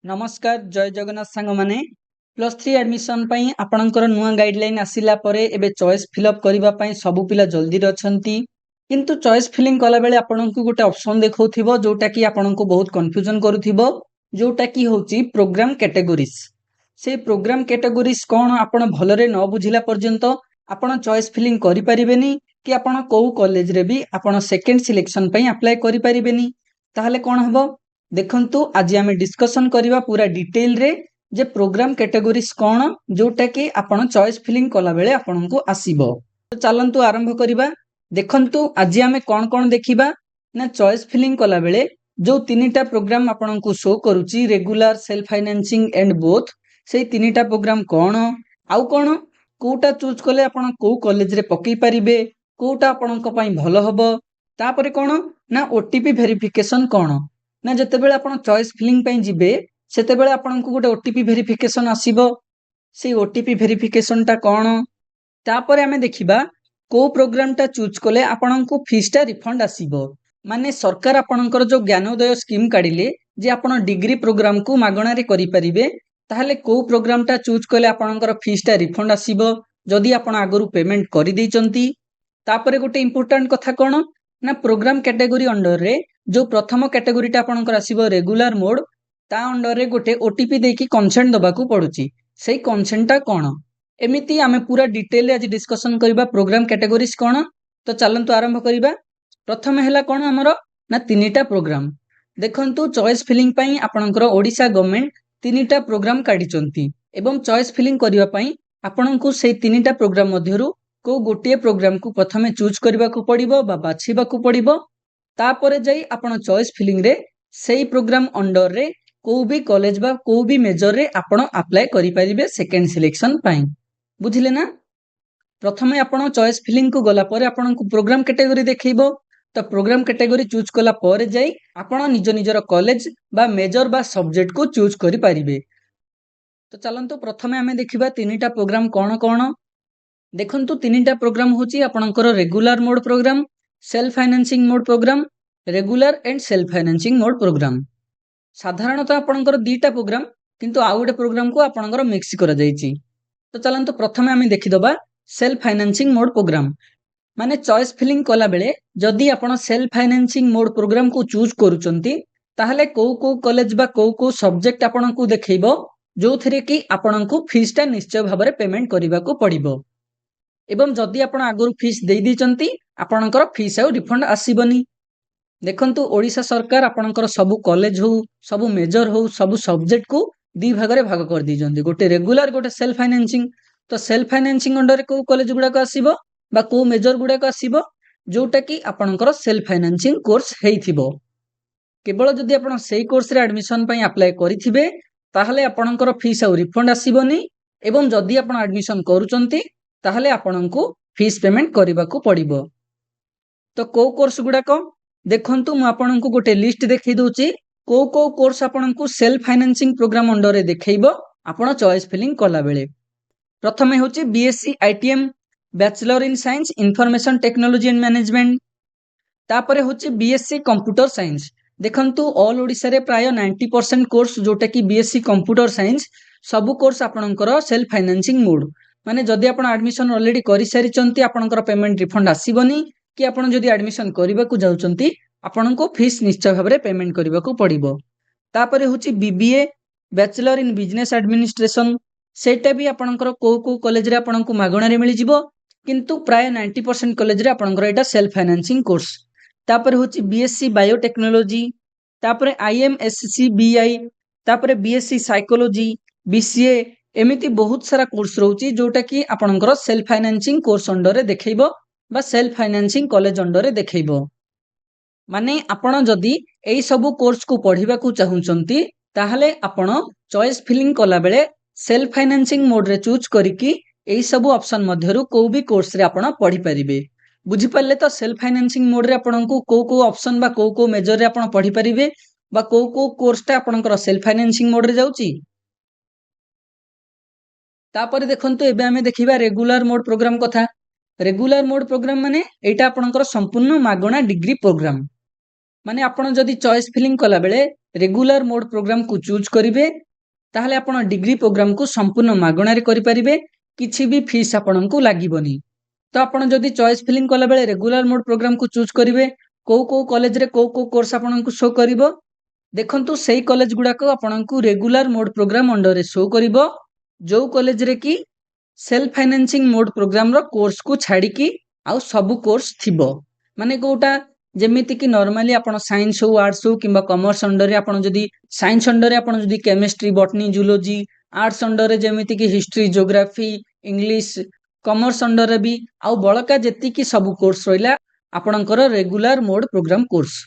नमस्कार जय जगन्नाथ सांग माने प्लस थ्री एडमिशन पई आपणकर नुआ गाइडलाइन आसिला परे एबे चॉइस फिलअप करबा पई सब पिला जल्दी रछंती किंतु चॉइस फिलिंग कला बेले आपणको गोटे ऑप्शन देखौथिबो जोटा कि आपणको बहुत कंफ्यूजन करूथिबो जोटा कि होची प्रोग्राम कैटेगरीज से प्रोग्राम कैटेगरीज कोन आपण भलरे न बुझिला पर्यंत आपण चॉइस फिलिंग करि परिबेनी कि आपण को कॉलेज रे भी आपण सेकंड सिलेक्शन पई अप्लाई करि परिबेनी ताहले कोन हबो देखंतु आज आम डिस्कसन करबा पूरा डिटेल रे जे प्रोग्राम कैटेगरीज कोन जोटा कि आपण चॉइस फिलिंग कला बेले आपनको आसीबो तो चलंतु आरंभ करबा देखंतु आज आम कोन कोन देखिबा ना चॉइस फिलिंग कला बेले जो तीनटा प्रोग्राम आपनको शो करूची regular self financing and both से तीनटा प्रोग्राम कोन आउ कोन कोटा चूज कले आपण को कॉलेज रे पकई परिबे कोटा आपनको पई भलो हबो तापरे कोन ना ओटीपी वेरिफिकेशन कोन ना जते बेले आपण चॉइस फिलिंग पई जिबे सेते बेले आपनको गोटे ओटीपी वेरिफिकेशन आसीबो से ओटीपी वेरिफिकेशन ता कोन तापरे हमें देखिबा को प्रोग्राम ता चूज कले आपनको फीस ता रिफंड आसीबो माने सरकार आपनकर जो ज्ञानोदय स्कीम काढिले जे आपण डिग्री प्रोग्राम को मागणा रे करि परिबे ताहले को प्रोग्राम ता चूज कले आपनकर फीस ता रिफंड आसीबो जदी आपण आगरु पेमेंट करि दैचंती तापरे गोटे इंपोर्टेंट कथा कोन ना प्रोग्राम कैटेगरी अंडर रे जो प्रथम कैटेगरी टा आपनकर आसीबो रेगुलर मोड ता अंडर रे गोटे ओटीपी देकी कंसेंट दबाकू पडुची सेही कंसेंट ता कोन एमिति आमे पूरा डिटेल आज डिस्कशन करबा प्रोग्राम कैटेगरीज कोन तो चलंतु आरंभ करबा प्रथम हैला कोन हमरो ना तीनटा प्रोग्राम देखंतु चॉइस फिलिंग पई आपनकर ओडिसा गवर्नमेंट तीनटा प्रोग्राम काढिचंती एवं चॉइस फिलिंग करबा पई आपनकु सेही तीनटा प्रोग्राम मध्यरु को गोटे प्रोग्राम को प्रथमे चूज करबा को पड़िबो बा बाछिबा को पड़िबो तापरे जाई आपण चॉइस फिलिंग रे सेही प्रोग्राम अंडर रे को भी कॉलेज बा को भी मेजर रे आपण अप्लाई करि परिबे सेकंड सिलेक्शन पई बुझिले ना प्रथमे आपण चॉइस फिलिंग को गला परे आपण को प्रोग्राम कैटेगरी देखैबो तो प्रोग्राम कैटेगरी चूज कला परे जाई आपण निज निजर कॉलेज बा मेजर बा सब्जेक्ट को चूज करि परिबे तो चलंतु प्रथमे हमें देखिबा तीनटा प्रोग्राम कोन कोन देखंतु तीनटा प्रोग्राम होची आपणकर regular mode programme self financing mode programme regular and self financing mode programme साधारणतः आपणकर दीटा प्रोग्राम किंतु आउ गोटे प्रोग्राम को आपणकर मिक्स करा जायछि तो चलंतु प्रथमे आमे देखिदबा सेल्फ फाइनेंसिंग मोड प्रोग्राम माने चॉइस फिलिंग कला बेले जदी आपण सेल्फ फाइनेंसिंग मोड प्रोग्राम को चूज करूचंती ताहले को कॉलेज बा को सब्जेक्ट आपणको देखैबो जो थरे कि आपणको फीस ता निश्चय भाबरे पेमेंट करिबा को पड़िबो एवं जदी आपण आगुर फीस देई दिचंती आपणकर फीस आउ रिफंड आसीबनी देखंतु ओडिसा सरकार आपणकर सब कॉलेज हो सब मेजर हो सब सब्जेक्ट को दी भागरे भाग कर दिजंती गोटे रेगुलर गोटे सेल्फ फाइनेंसिंग तो सेल्फ फाइनेंसिंग अंडर को कॉलेज गुडा को आसीबो बा को मेजर गुडा को आसीबो जोटा कि आपणकर सेल्फ फाइनेंसिंग कोर्स हेइथिबो केवल जदी आपण सेही कोर्स रे एडमिशन पई अप्लाई करिथिबे ताहले आपणकर फीस आउ रिफंड आसीबनी एवं जदी आपण एडमिशन करूचंती ताहले आपणको फीस पेमेंट करबा को पड़िबो तो को कोर्स गुडा को देखंतु मु आपणको गोटे लिस्ट देखै दोची को कोर्स आपणको सेल्फ फाइनेंसिंग प्रोग्राम अंडर रे देखैबो आपण चॉइस फिलिंग कला बेले प्रथमे होची BSc ITM bachelor in science information technology and management तापरे होची बीएससी कंप्यूटर साइंस देखंतु ऑल ओडिसा रे प्राय 90% कोर्स जोटा कि बीएससी कंप्यूटर साइंस सब कोर्स आपणकर सेल्फ फाइनेंसिंग मोड माने जदी आपण एडमिशन ऑलरेडी करि सारि चंती आपणकर पेमेंट रिफंड आसीबनी कि आपण जदी एडमिशन करबा को जाउचंती आपणको फीस निश्चय भाबरे पेमेंट करबा को पड़िबो तापरे होची BBA bachelor in business administration सेटा भी आपणकर को कॉलेज रे आपणको मागणा रे मिलि जिवो किंतु प्राय 90% कॉलेज रे आपणकर एटा सेल्फ फाइनेंसिंग कोर्स तापरे होची बीएससी बायोटेक्नोलॉजी तापरे आईएमएससी बीआई तापरे बीएससी साइकोलॉजी बीसीए एमिति बहुत सारा कोर्स रहउची जोटा कि आपणकर सेल्फ फाइनेंसिंग कोर्स अंडर रे देखैबो बा सेल्फ फाइनेंसिंग कॉलेज अंडर रे देखैबो माने आपण जदी एई सब कोर्स को पढिबा को चाहुचंती ताहले आपण चॉइस फिलिंग कला बेले सेल्फ फाइनेंसिंग मोड रे चूज करिकि एई सब ऑप्शन मध्यरु को भी कोर्स रे आपण पढि परिबे बुझि परले तो सेल्फ फाइनेंसिंग मोड रे आपणको को ऑप्शन बा को मेजर रे आपण पढि परिबे बा को कोर्स ता आपणकर सेल्फ फाइनेंसिंग मोड रे जाउची तापर देखंतु एबे हमें देखिबा रेगुलर मोड प्रोग्राम कथा रेगुलर मोड प्रोग्राम माने एटा आपणकर संपूर्ण मागणा डिग्री प्रोग्राम माने आपण जदि चॉइस फिलिंग कला बेले रेगुलर मोड प्रोग्राम को चूज करिवे ताहले आपण डिग्री प्रोग्राम को संपूर्ण मागणारे करि परिबे किछि भी फीस आपण को लागिबोनी। तो आपण जदि चॉइस फिलिंग कला बेले रेगुलर मोड प्रोग्राम को चूज करिवे को कॉलेज रे को कोर्स आपण को शो करिवो देखंतु सेही कॉलेज गुडा को आपण को रेगुलर मोड प्रोग्राम अंडर रे शो करिवो जो कॉलेज रे की सेल्फ फाइनेंसिंग मोड प्रोग्राम रो कोर्स को छाड़ी की आउ सब कोर्स थिबो माने कोटा जेमिति कि नॉर्मली आपण साइंस हो आर्ट्स हो किबा कॉमर्स अंडर रे आपण जदि साइंस अंडर रे आपण जदि chemistry botany zoology arts under रे जेमिति कि history geography English commerce under रे भी आउ बळका जेति कि सब कोर्स रहिला आपणकर रेगुलर मोड प्रोग्राम कोर्स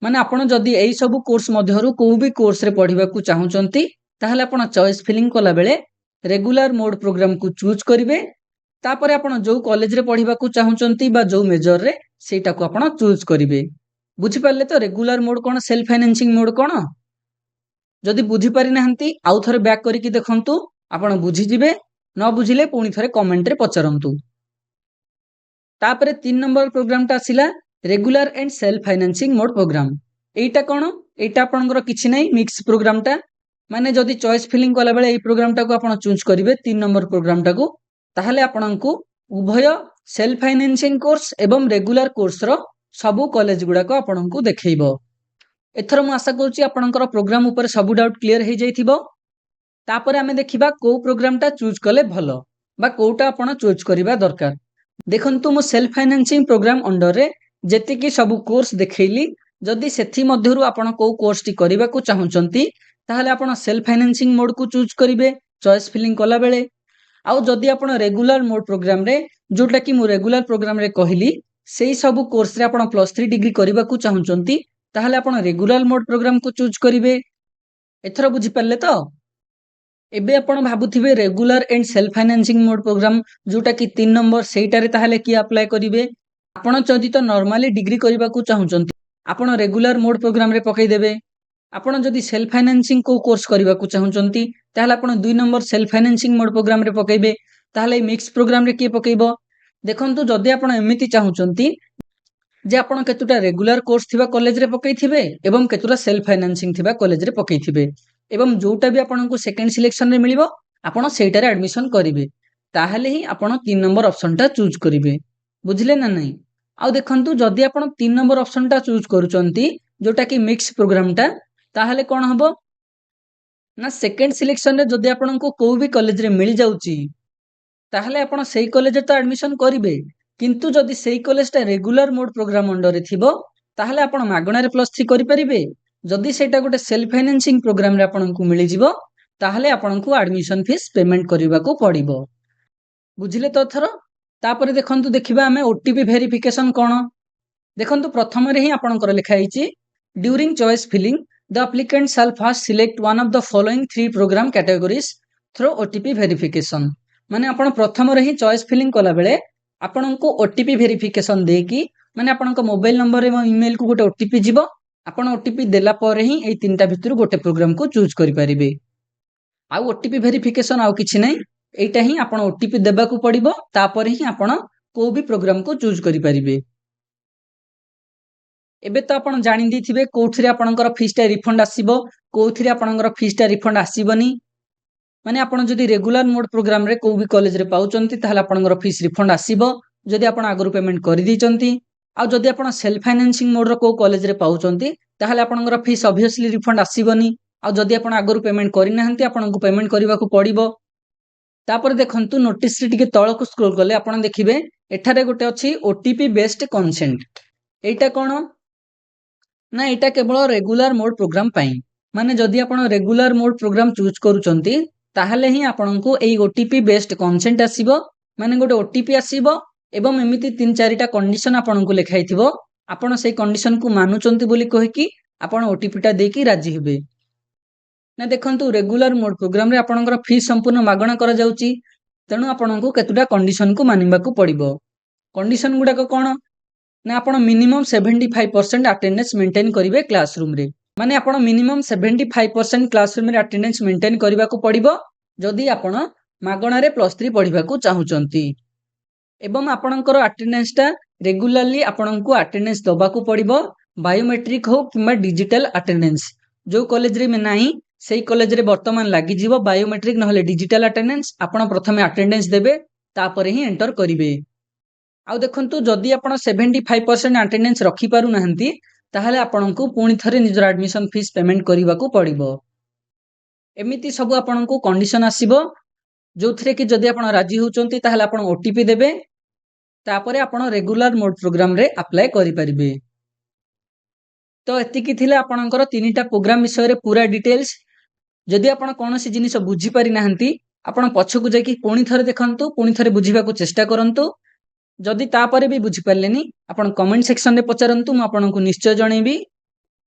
माने आपण जदि एई सब कोर्स मध्यरु को भी कोर्स रे पढिबा को चाहुचंती ताहले आपण चॉइस फिलिंग कला बेले रेगुलर मोड प्रोग्राम को चूज करिवे तापरे आपण जो कॉलेज रे पढिबा को चाहुचंती बा जो मेजर रे सेटा को आपण चूज करिवे। बुझी पारले तो रेगुलर मोड कोन सेल्फ फाइनेंसिंग मोड कोन जदि बुझी पारि नाहंती आउ थरे बैक करिकि देखंतु आपण बुझी जिवे न बुझिले पुनी थरे कमेंट रे पचरंतु। तापरे 3 नंबर प्रोग्राम ता आसिला regular and self financing mode program एटा कोन एटा आपनकर किछि नै मिक्स प्रोग्राम ता माने जदि चॉइस फिलिंग कला बेले एई प्रोग्राम टा को आपण चूज करिवे 3 नंबर प्रोग्राम टा को ताहले आपनकु उभय सेल्फ फाइनेंसिंग कोर्स एवं रेगुलर कोर्स रो सबु कॉलेज गुडा को आपनकु देखैबो। एथर मु आशा करूची आपनकर प्रोग्राम ऊपर सब डाउट क्लियर हे जाइथिबो। तापर आमे देखिबा को प्रोग्राम टा चूज कले भलो बा कोटा आपण चूज करिबा दरकार। देखंतु मु सेल्फ फाइनेंसिंग प्रोग्राम अंडर रे जेति कि सब कोर्स देखैली जदि सेथि मध्यरु आपण को कोर्स टी करिबा को चाहुचंती ताहले आपण सेल्फ फाइनेंसिंग मोड को चूज करिवे चॉइस फिलिंग कला बेले आउ जदि आपण रेगुलर मोड प्रोग्राम रे जोटा कि मु रेगुलर प्रोग्राम रे कहिली सेही सब कोर्स रे आपण +3 डिग्री करिबा को चाहुचंती ताहले आपण रेगुलर मोड प्रोग्राम को चूज करिवे। एथरा बुझी पारले तो एबे आपण भाबुथिबे regular and self financing mode program जोटा कि 3 नंबर सेटा रे ताहले कि अप्लाई करिवे आपण जदि तो नॉर्मली डिग्री करिबा को चाहुचंती आपण रेगुलर मोड प्रोग्राम रे पकई देबे आपण जदि सेल्फ फाइनेंसिंग को कोर्स करिबा को चाहुचंती ताहले आपण 2 number self financing mode programme रे पकईबे ताहले मिक्स प्रोग्राम रे के पकईबो देखंतु जदि आपण एमिति चाहुचंती जे आपण केतुटा रेगुलर कोर्स थिबा कॉलेज रे पकईथिबे एवं केतुटा सेल्फ फाइनेंसिंग थिबा कॉलेज रे पकईथिबे एवं जोटा भी आपण को सेकंड सिलेक्शन रे मिलिबो आपण सेटा रे एडमिशन करिवे ताहले ही आपण 3 नंबर ऑप्शन टा चूज करिवे बुझले ना नहीं। आ देखंतु जदि आपण 3 नंबर ऑप्शन टा चूज करूचंती जोटा कि मिक्स प्रोग्राम टा ताहले कोन हबो ना सेकंड सिलेक्शन रे जदि आपण को को भी कॉलेज रे मिल जाउची ताहले आपण सेही कॉलेज रे तो एडमिशन करिवे किंतु जदि सेही कॉलेज टा रेगुलर मोड प्रोग्राम अंडर रे थिबो ताहले आपण मागणा रे +3 करि परिबे जदि सेटा गोटे सेल्फ फाइनेंसिंग प्रोग्राम रे आपण को मिलि जिवो ताहले आपण को एडमिशन फीस पेमेंट करिबा को पड़िबो बुझिले तो थरो। तापरे देखंतु देखिबा हमें ओटीपी वेरिफिकेशन कोन देखंतु प्रथम रे ही आपण कर लिखा हिची during choice filling the applicant shall first select one of the following 3 program categories through OTP verification माने आपण प्रथम रे ही चॉइस फिलिंग कला बेले आपण को OTP वेरिफिकेशन देकी माने आपण को मोबाइल नंबर एवं ईमेल को गोटे OTP जीवो आपण OTP देला पर ही एई तीनटा भितर गोटे प्रोग्राम को चूज करि परिबे आ OTP वेरिफिकेशन आ किछि नै एटा ही आपण OTP देबा को पड़िबो तापर ही आपण को भी प्रोग्राम को चूज करि परिबे। एबे तो आपण जानि दिथिबे कोथरे आपणकर फीस टा रिफंड आसीबो कोथरे आपणकर फीस टा रिफंड आसीबनी माने आपण जदि रेगुलर मोड प्रोग्राम रे को भी कॉलेज रे पाउचंती ताहले आपणकर फीस रिफंड आसीबो जदि आपण आगरु पेमेंट करि दैचंती आ जदि आपण सेल्फ फाइनेंसिंग मोड रो को कॉलेज रे पाउचंती ताहले आपणकर फीस ऑब्वियसली रिफंड आसीबनी आ जदि आपण आगरु पेमेंट करि नाहंती आपण को पेमेंट करिवा को पड़िबो। तापर देखंतु नोटिस रे टिके तळ को स्क्रॉल करले आपण देखिबे एठारे गोटे अछि ओटीपी बेस्ड कंसेंट एटा कोन ना एटा केवल रेगुलर मोड प्रोग्राम पाई माने जदि आपण रेगुलर मोड प्रोग्राम चूज करूचंती ताहले ही आपण को एई ओटीपी बेस्ड कंसेंट आसीबो माने गोटे ओटीपी आसीबो एवं एमिति 3-4टा कंडीशन आपण को लिखाइथिबो आपण सेई कंडीशन को मानुचंती बोली कहि कि आपण ओटीपी टा देकी राजी हेबे ना देखंतु रेगुलर मोड प्रोग्राम रे आपणकर फीस संपूर्ण मागणा करा जाउची तेनु आपण को केतुटा कंडीशन को मानिबा को पड़िबो कंडीशन गुडा को कोन ना आपण मिनिमम 75% अटेंडेंस मेंटेन करिवे क्लासरूम रे माने आपण मिनिमम 75% क्लासरूम रे अटेंडेंस मेंटेन करिवा को पड़िबो जदि आपण मागणा रे +3 पढिबा को चाहुचंती एवं आपणकर अटेंडेंस टा रेगुलरली आपण को अटेंडेंस दबा को पड़िबो बायोमेट्रिक हो कि डिजिटल अटेंडेंस जो कॉलेज रे में नहीं सेही कॉलेज रे वर्तमान लागि जीवो बायोमेट्रिक नहले डिजिटल अटेंडेंस आपण प्रथमे अटेंडेंस देबे तापर ही एंटर करिवे। आउ देखंतु जदि आपण 75% अटेंडेंस रखि पारु नाहंती ताहले आपणको पुणी थरे निजर एडमिशन फीस पेमेंट करबाकू पड़िबो। एमिति सब आपणको कंडीशन आसीबो जो थरे कि जदि आपण राजी होचंती ताहले आपण ओटीपी देबे तापरे आपण रेगुलर मोड प्रोग्राम रे अप्लाई करि परिबे। तो एतिकी थिला आपणकर तीनिटा प्रोग्राम विषय रे पूरा डिटेल्स। जदि आपण कोनोसी जिनिस बुझी पारि नाहंती आपण पछकु जाकी पुणी थरे देखंतु पुणी थरे बुझीबाकू चेष्टा करंतु। जदि तापरे भी बुझी पारलेनी आपण कमेंट सेक्शन रे पचारंतु मु आपणको निश्चय जणेबी।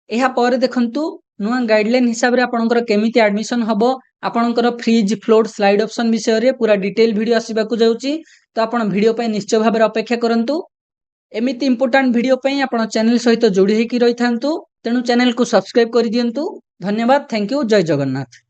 एहा पर देखंतु नुआ गाइडलाइन हिसाब रे आपणकर केमिति एडमिशन हबो आपणकर फ्रीज फ्लोट स्लाइड ऑप्शन विषय रे पूरा डिटेल वीडियो आसीबाकू जाउची। तो आपण वीडियो पे निश्चय भाबरे अपेक्षा करंतु। एमिति इंपोर्टेंट वीडियो पे आपण चैनल सहित जोड़ी हेकी रही थांतु। तेणु चैनल को सब्सक्राइब कर दियंतु। धन्यवाद। Thank you. जय जगन्नाथ।